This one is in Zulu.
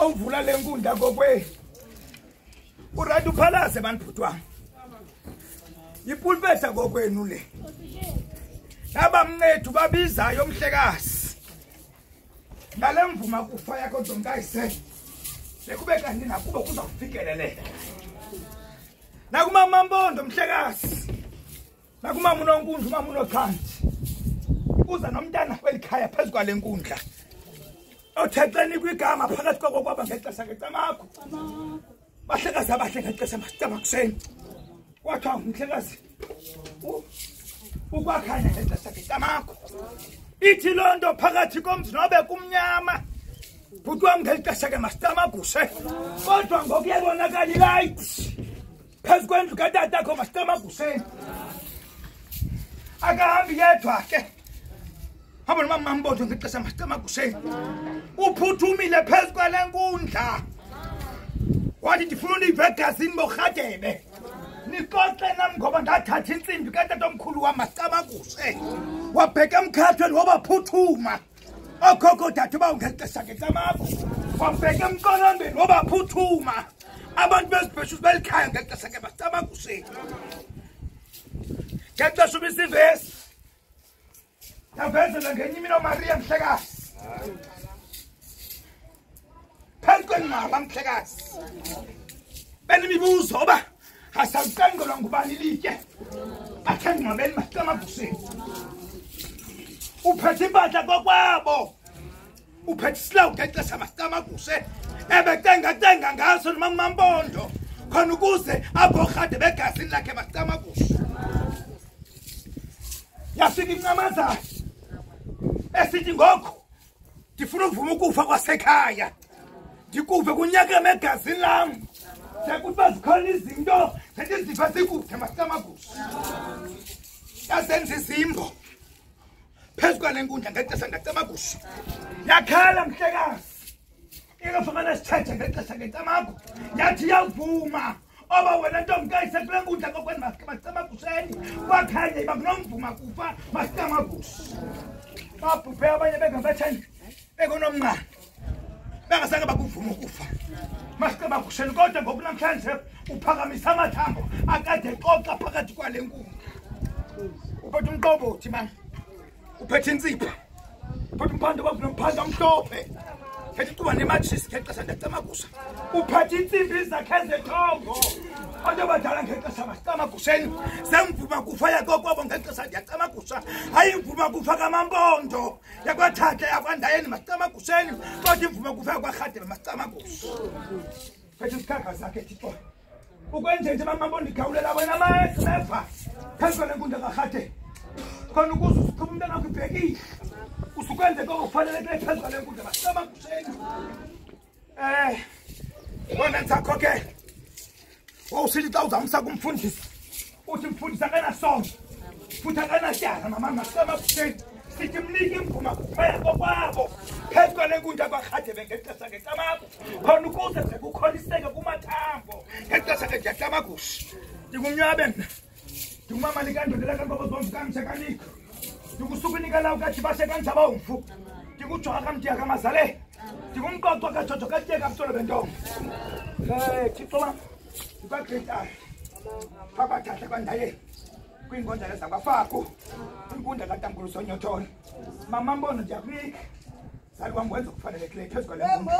uvula lenkundla kokwe uradu phalaze banibhutwa ipulpeta kokwenu le abamncethu babizayo umhlekazi ngalemvuma kufa yakho zonkayise lekube kanti nakuba kuzakufikelele nakuma mambondo umhlekazi nakuma munonkundla uma munokhanti uza nomntana kwelikhaya phezulu kwalenkundla othexeni kwigama phakathi kokwaba ngexesha ngecamakho bahlekazi abahle ngexesha masitama kuseni kwathiwa umhlekazi ukwakhanya ngexesha ngecamakho ithi loo nto phakathi komzi nobe kumnyama bhuti wam ngexesha ke masitamagushe kodwa ngoku yabonakala ilight phezu kwendlu katatakho masitamaguseni akahambi yedwa ke hamba noma mambodo ngexesha masitamaguseni uphuthumile phezu kwale nkundla wathi ndifuna univegazini borhadebe nixoxe nam ngoba ndathatha intsimbi katatomkhulu wam masitamagushe wabheka emkhathweni wabaphuthuma okhokho dade uba ungexesha ngecamakho wabheka emqolongweni wabaphuthuma abantu bezibheshuzi belikhaya ngexesha ke masitamaguseni ngexesha uba isivesi yavezela ngenye imini oMaria mhlekazi phezu kwenqaba mhlekazi benimibuzo oba asawuqenqelwa ngubani litye akhe ngcwabeni masitamaguseni uphethe impahla kokwabo uphethe isilawu ngexesha masitamagushe ebecengacenga ngaso noma kumampondo khona ukuze aborhade begazini lakhe masitamagushe yafika incamazana esithi ngoku ndifuna ukuvuma ukufa kwasekhaya ndikuve kunyakeme egazini lam sekuthi bazikhona izinto zethi zifa zikude masitamagushe yazenza izimbo phezu kwale nkundla ngexesha ngecamakho yakhala mhlekazi ingafumana sithethe ngexesha ngecamakho yathi yavuma oba wena ntomkayise kule nkundla kokweni masicamagusheni kwakhanye iba kunomvuma kufa masicamagushi babhubhe abanye bengabathandi bekonomnqana bengasange bakuvuma ukufa masicamagusheni kodwa ngoku namhlanje uphakamisa amathambo akade xoxa phakathi kwale nkundla uphethe umqobothi mani uphethe insipho uphethe umphando wakunomphando omhlophe phethe icuba nematshisi ngexesha ndecamagusha uphethe intsimbi zakhe zethongo abantu abadala ngexesha masicamagusheni zemvuma kufa yakokwabo ngexesha ndiyacamagusha hayi imvuma kufa kamampondo yakwathatha yakwandayeni masicamagusheni kodwa imvuma kufa yakwarhadebe masicamagusha phethe isikhakha zakhe thixo ukwenje nje mamampondo igawulela wena meva phezu kwale nkundla karhadebe khona ukuze usichuma umntana wakho ibhekile usukwenze kokufanelekile phezu kwale nkundla masicamagusheni wena ntsakho ke wawusithi xa uzamsa kumfundisi uthi mfundisi akanasondo futhi akanatyala mama masicamagusheni sithi mnike imvuma kuphaya kokwabo phezu kwale nkundla kwarhadebe ngexesha ngecamakho khona ukuze sekukholiseke kumathambo ngexesha ke ndiyacamagusha ndingumnyabe mna ndingumama likandondela kankokozomvu kamshekanikho ndikusukunika lawo kathi bashe kanjaba umfu ndikujoka kamdiya kamazale ndikumqoqo kajojo katyeka mtolo bentombi thixo wam ndikwagqitayo phakathahle kwandaye kwiinkonjane zakwafaku kwinkundla katankulu sonyotholo mamambono ndiyakunika zali wam wenza okufanelekileyo phezu kwale nkundla